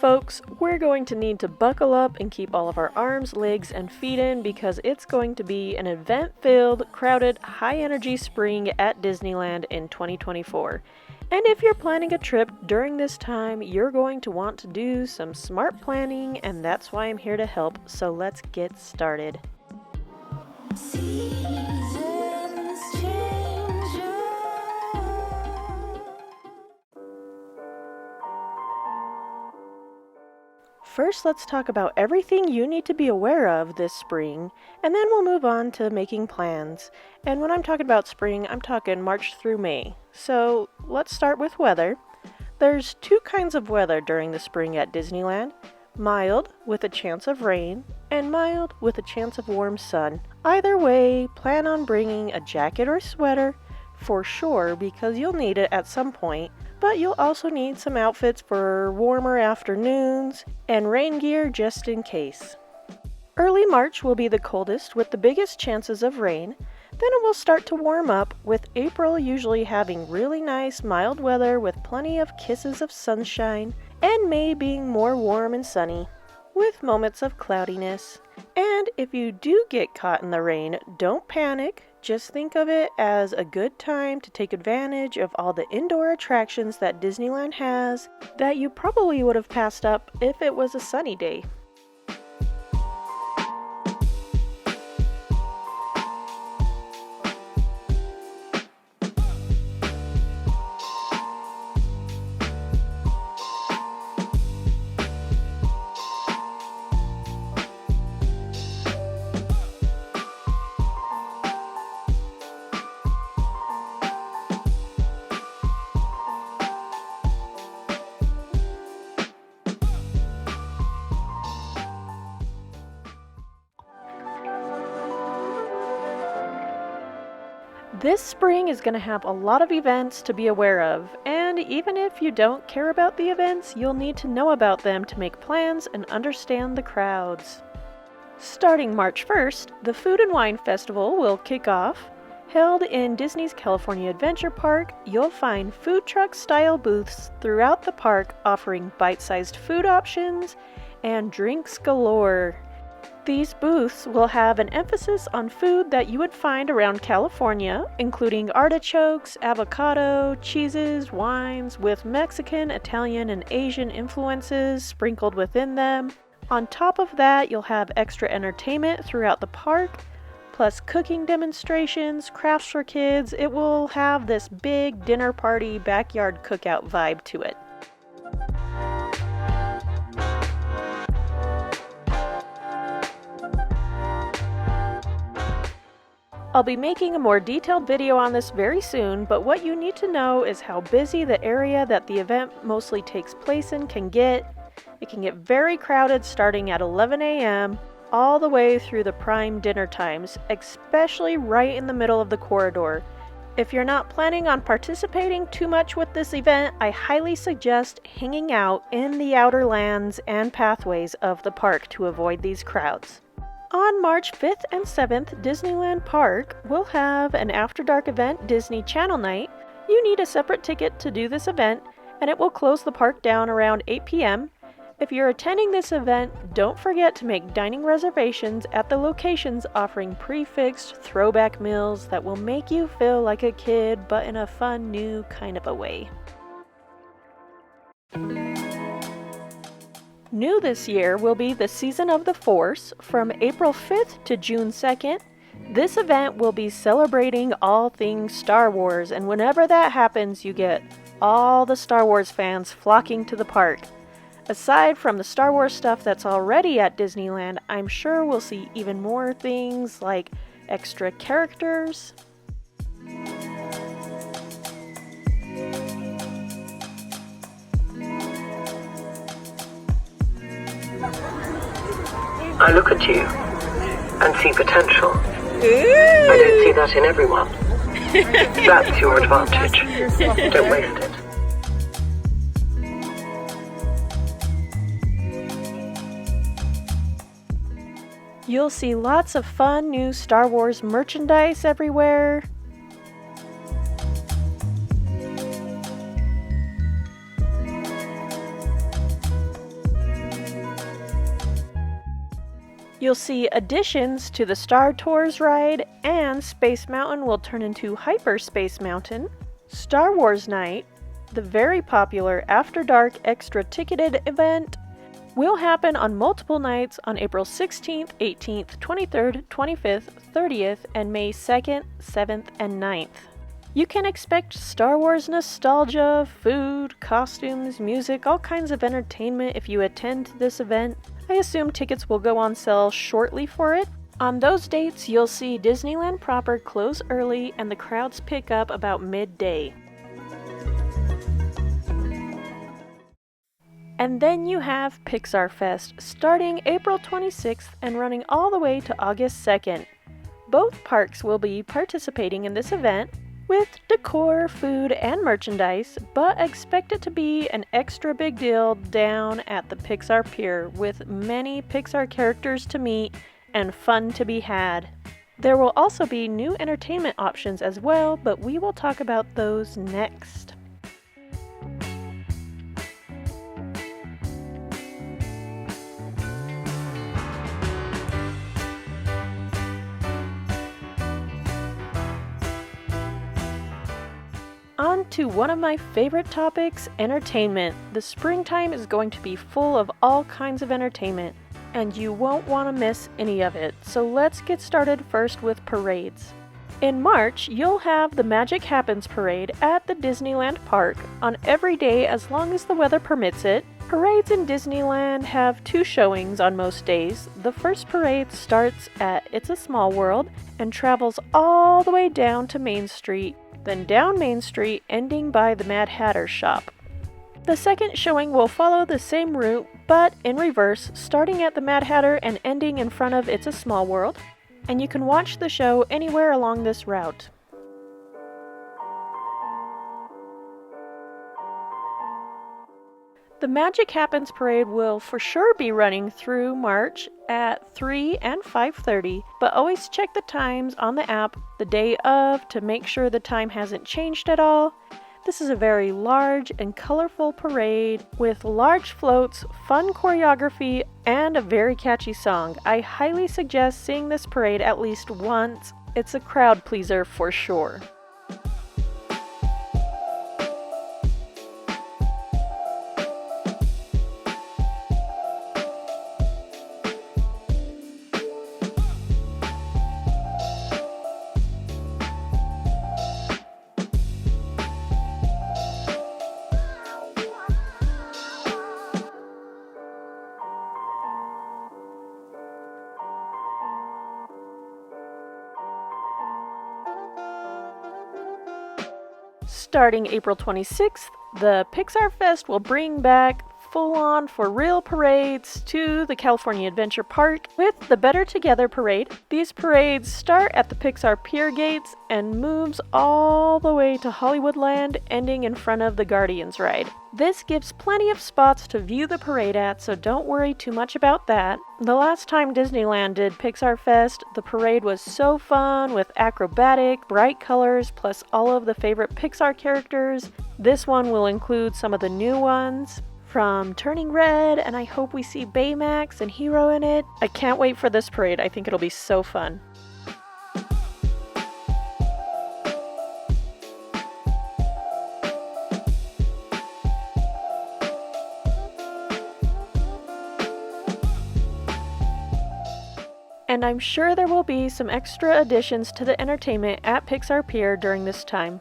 folks, we're going to need to buckle up and keep all of our arms, legs, and feet in because it's going to be an event-filled, crowded, high-energy spring at Disneyland in 2024. And if you're planning a trip during this time, you're going to want to do some smart planning, and that's why I'm here to help, so let's get started. First, let's talk about everything you need to be aware of this spring, and then we'll move on to making plans. And when I'm talking about spring, I'm talking March through May. So let's start with weather. There's two kinds of weather during the spring at Disneyland: mild with a chance of rain, and mild with a chance of warm sun. Either way, plan on bringing a jacket or sweater for sure because you'll need it at some point. But you'll also need some outfits for warmer afternoons and rain gear just in case. Early March will be the coldest with the biggest chances of rain. Then it will start to warm up, with April usually having really nice mild weather with plenty of kisses of sunshine, and May being more warm and sunny, with moments of cloudiness. And if you do get caught in the rain, don't panic. Just think of it as a good time to take advantage of all the indoor attractions that Disneyland has that you probably would have passed up if it was a sunny day. This spring is going to have a lot of events to be aware of, and even if you don't care about the events, you'll need to know about them to make plans and understand the crowds. Starting March 1st, the Food and Wine Festival will kick off. Held in Disney's California Adventure Park, you'll find food truck-style booths throughout the park offering bite-sized food options and drinks galore. These booths will have an emphasis on food that you would find around California, including artichokes, avocado, cheeses, wines, with Mexican, Italian, and Asian influences sprinkled within them. On top of that, you'll have extra entertainment throughout the park, plus cooking demonstrations, crafts for kids. It will have this big dinner party backyard cookout vibe to it. I'll be making a more detailed video on this very soon, but what you need to know is how busy the area that the event mostly takes place in can get. It can get very crowded starting at 11 a.m. all the way through the prime dinner times, especially right in the middle of the corridor. If you're not planning on participating too much with this event, I highly suggest hanging out in the outer lands and pathways of the park to avoid these crowds. On March 5th and 7th, Disneyland Park will have an After Dark event, Disney Channel Night. You need a separate ticket to do this event, and it will close the park down around 8 p.m. If you're attending this event, don't forget to make dining reservations at the locations offering prefixed throwback meals that will make you feel like a kid, but in a fun, new kind of a way. New this year will be the Season of the Force from April 5th to June 2nd. This event will be celebrating all things Star Wars, and whenever that happens, you get all the Star Wars fans flocking to the park. Aside from the Star Wars stuff that's already at Disneyland, I'm sure we'll see even more things like extra characters, I look at you and see potential. I don't see that in everyone. That's your advantage. Don't waste it. You'll see lots of fun new Star Wars merchandise everywhere. You'll see additions to the Star Tours ride, and Space Mountain will turn into Hyperspace Mountain. Star Wars Night, the very popular After Dark extra ticketed event, will happen on multiple nights on April 16th, 18th, 23rd, 25th, 30th, and May 2nd, 7th, and 9th. You can expect Star Wars nostalgia, food, costumes, music, all kinds of entertainment if you attend this event. I assume tickets will go on sale shortly for it. On those dates, you'll see Disneyland proper close early and the crowds pick up about midday. And then you have Pixar Fest, starting April 26th and running all the way to August 2nd. Both parks will be participating in this event with decor, food, and merchandise, but expect it to be an extra big deal down at the Pixar Pier with many Pixar characters to meet and fun to be had. There will also be new entertainment options as well, but we will talk about those next. On to one of my favorite topics, entertainment. The springtime is going to be full of all kinds of entertainment, and you won't want to miss any of it. So let's get started first with parades. In March, you'll have the Magic Happens Parade at the Disneyland Park on every day as long as the weather permits it. Parades in Disneyland have 2 showings on most days. The first parade starts at It's a Small World and travels all the way down to Main Street, then down Main Street, ending by the Mad Hatter shop. The second showing will follow the same route, but in reverse, starting at the Mad Hatter and ending in front of It's a Small World, and you can watch the show anywhere along this route. The Magic Happens Parade will for sure be running through March at 3 and 5:30, but always check the times on the app the day of to make sure the time hasn't changed at all. This is a very large and colorful parade with large floats, fun choreography, and a very catchy song. I highly suggest seeing this parade at least once. It's a crowd pleaser for sure. Starting April 26th, the Pixar Fest will bring back full-on for real parades to the California Adventure Park with the Better Together Parade. These parades start at the Pixar Pier gates and moves all the way to Hollywoodland, ending in front of the Guardians ride. This gives plenty of spots to view the parade at, so don't worry too much about that. The last time Disneyland did Pixar Fest, the parade was so fun with acrobatic, bright colors, plus all of the favorite Pixar characters. This one will include some of the new ones from Turning Red, and I hope we see Baymax and Hero in it. I can't wait for this parade. I think it'll be so fun. And I'm sure there will be some extra additions to the entertainment at Pixar Pier during this time.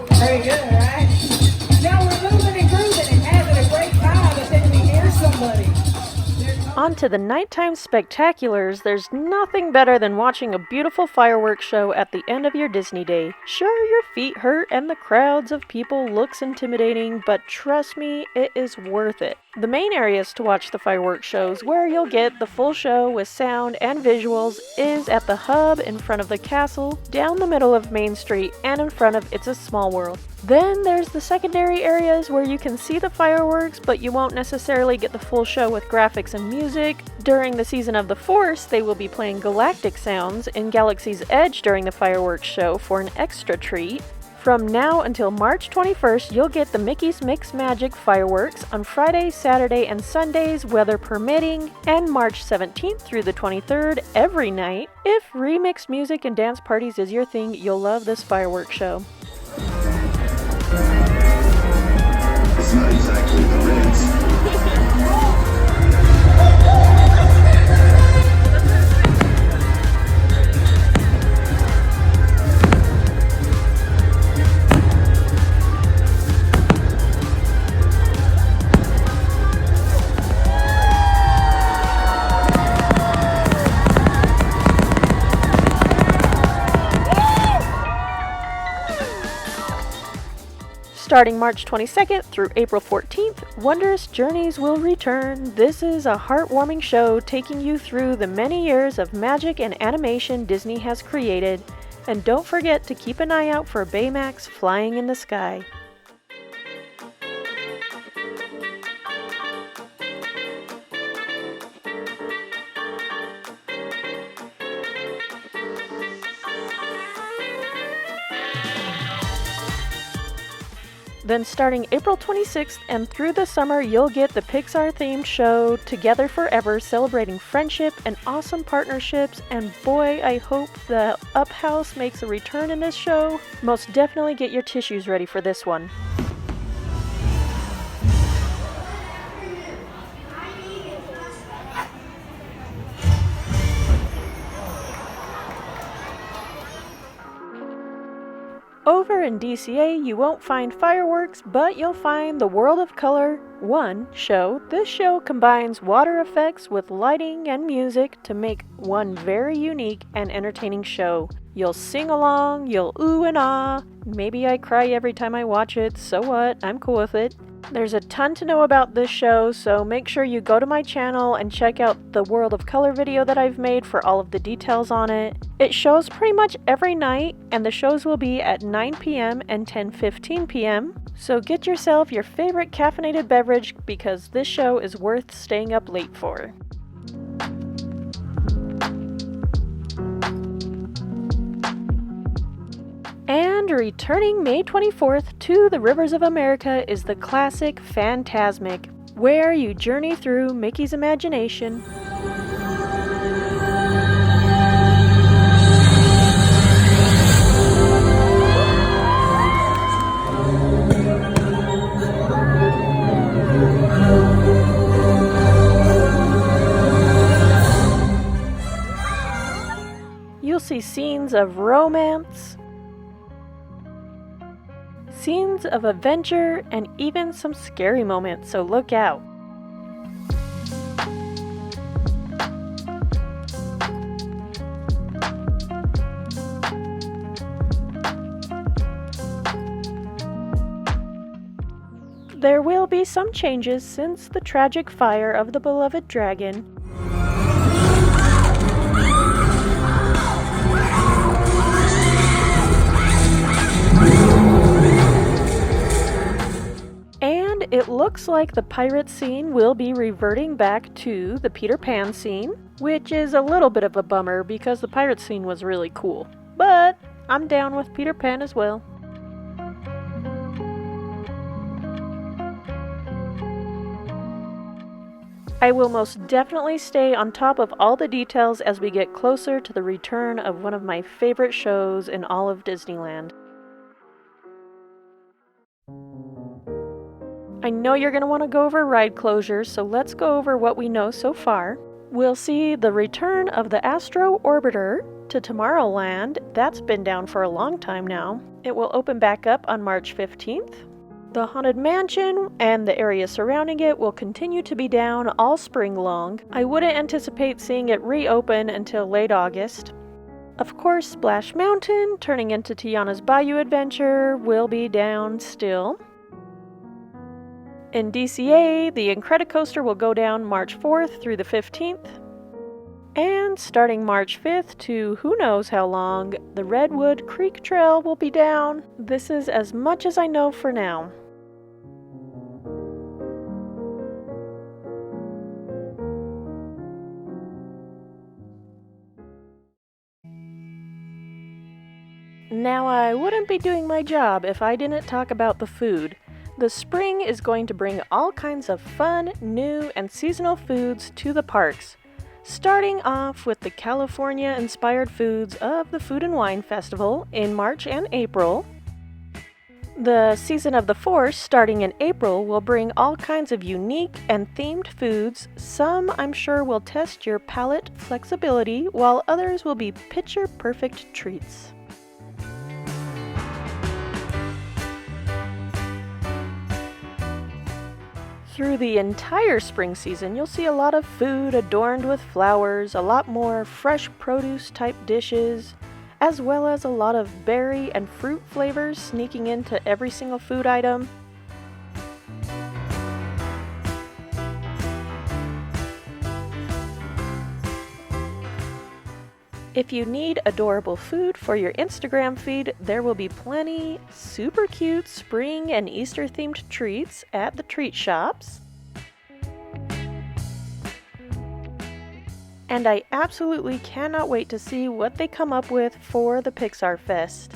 Very good, right? Now we're moving and grooving and having a great time, but then we hear somebody. On to the nighttime spectaculars. There's nothing better than watching a beautiful fireworks show at the end of your Disney day. Sure, your feet hurt and the crowds of people looks intimidating, but trust me, it is worth it. The main areas to watch the fireworks shows, where you'll get the full show with sound and visuals, is at the hub in front of the castle, down the middle of Main Street, and in front of It's a Small World. Then there's the secondary areas where you can see the fireworks, but you won't necessarily get the full show with graphics and music. During the Season of the Force, they will be playing galactic sounds in Galaxy's Edge during the fireworks show for an extra treat. From now until March 21st, you'll get the Mickey's Mix Magic fireworks on Friday, Saturday, and Sundays, weather permitting, and March 17th through the 23rd every night. If remixed music and dance parties is your thing, you'll love this fireworks show. It's not exactly the Ritz. Starting March 22nd through April 14th, Wondrous Journeys will return. This is a heartwarming show taking you through the many years of magic and animation Disney has created. And don't forget to keep an eye out for Baymax flying in the sky. Then starting April 26th and through the summer, you'll get the Pixar-themed show Together Forever, celebrating friendship and awesome partnerships. And boy, I hope the Up House makes a return in this show. Most definitely get your tissues ready for this one. Over in DCA, you won't find fireworks, but you'll find the World of Color 1 show. This show combines water effects with lighting and music to make one very unique and entertaining show. You'll sing along, you'll ooh and ah. Maybe I cry every time I watch it, so what? I'm cool with it. There's a ton to know about this show, so make sure you go to my channel and check out the World of Color video that I've made for all of the details on it. It shows pretty much every night, and the shows will be at 9 p.m. and 10:15 p.m. So get yourself your favorite caffeinated beverage because this show is worth staying up late for. And returning May 24th to the Rivers of America is the classic Fantasmic, where you journey through Mickey's imagination. You'll see scenes of romance, scenes of adventure, and even some scary moments, so look out. There will be some changes since the tragic fire of the beloved dragon. It looks like the pirate scene will be reverting back to the Peter Pan scene, which is a little bit of a bummer because the pirate scene was really cool. But I'm down with Peter Pan as well. I will most definitely stay on top of all the details as we get closer to the return of one of my favorite shows in all of Disneyland. I know you're going to want to go over ride closures, so let's go over what we know so far. We'll see the return of the Astro Orbiter to Tomorrowland. That's been down for a long time now. It will open back up on March 15th. The Haunted Mansion and the area surrounding it will continue to be down all spring long. I wouldn't anticipate seeing it reopen until late August. Of course, Splash Mountain, turning into Tiana's Bayou Adventure, will be down still. In DCA, the Incredicoaster will go down March 4th through the 15th. And starting March 5th to who knows how long, the Redwood Creek Trail will be down. This is as much as I know for now. Now, I wouldn't be doing my job if I didn't talk about the food. The spring is going to bring all kinds of fun, new, and seasonal foods to the parks. Starting off with the California-inspired foods of the Food and Wine Festival in March and April. The Season of the Force, starting in April, will bring all kinds of unique and themed foods. Some, I'm sure, will test your palate flexibility, while others will be picture-perfect treats. Through the entire spring season, you'll see a lot of food adorned with flowers, a lot more fresh produce type dishes, as well as a lot of berry and fruit flavors sneaking into every single food item. If you need adorable food for your Instagram feed, there will be plenty super cute spring and Easter themed treats at the treat shops. And I absolutely cannot wait to see what they come up with for the Pixar Fest.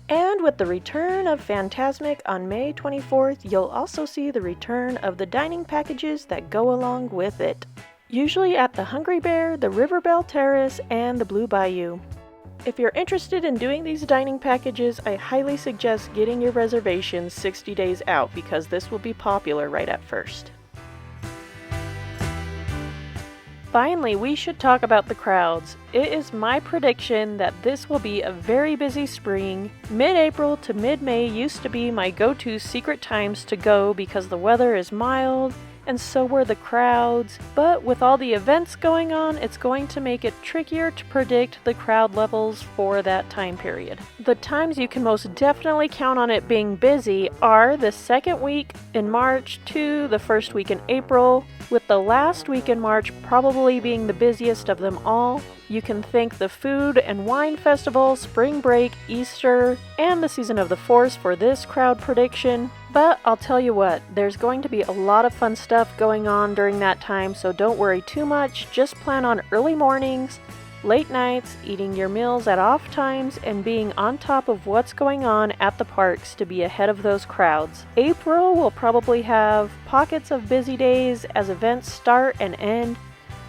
And with the return of Fantasmic on May 24th, you'll also see the return of the dining packages that go along with it. Usually at the Hungry Bear, the Riverbell Terrace, and the Blue Bayou. If you're interested in doing these dining packages, I highly suggest getting your reservations 60 days out because this will be popular right at first. Finally, we should talk about the crowds. It is my prediction that this will be a very busy spring. Mid-April to mid-May used to be my go-to secret times to go because the weather is mild, and so were the crowds, but with all the events going on, it's going to make it trickier to predict the crowd levels for that time period. The times you can most definitely count on it being busy are the second week in March to the first week in April, with the last week in March probably being the busiest of them all. You can thank the Food and Wine Festival, Spring Break, Easter, and the Season of the Force for this crowd prediction. But I'll tell you what, there's going to be a lot of fun stuff going on during that time, so don't worry too much. Just plan on early mornings, late nights, eating your meals at off times, and being on top of what's going on at the parks to be ahead of those crowds. April will probably have pockets of busy days as events start and end.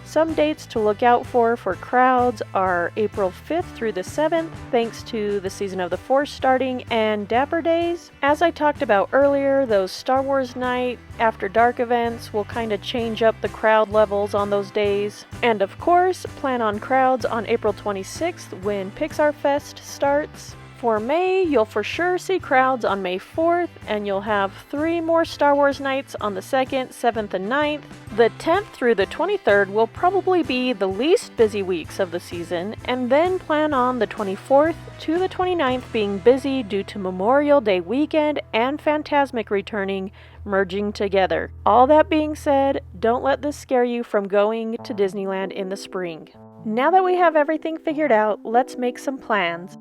Some dates to look out for crowds are April 5th through the 7th, thanks to the Season of the Force starting and Dapper Days. As I talked about earlier, those Star Wars Night After Dark events will kind of change up the crowd levels on those days. And of course, plan on crowds on April 26th when Pixar Fest starts. For May, you'll for sure see crowds on May 4th, and you'll have 3 more Star Wars nights on the 2nd, 7th, and 9th. The 10th through the 23rd will probably be the least busy weeks of the season, and then plan on the 24th to the 29th being busy due to Memorial Day weekend and Fantasmic returning, merging together. All that being said, don't let this scare you from going to Disneyland in the spring. Now that we have everything figured out, let's make some plans.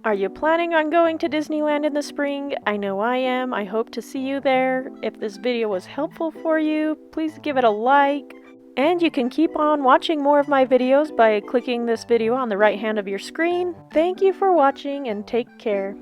Are you planning on going to Disneyland in the spring? I know I am. I hope to see you there. If this video was helpful for you, please give it a like. And you can keep on watching more of my videos by clicking this video on the right hand of your screen. Thank you for watching and take care.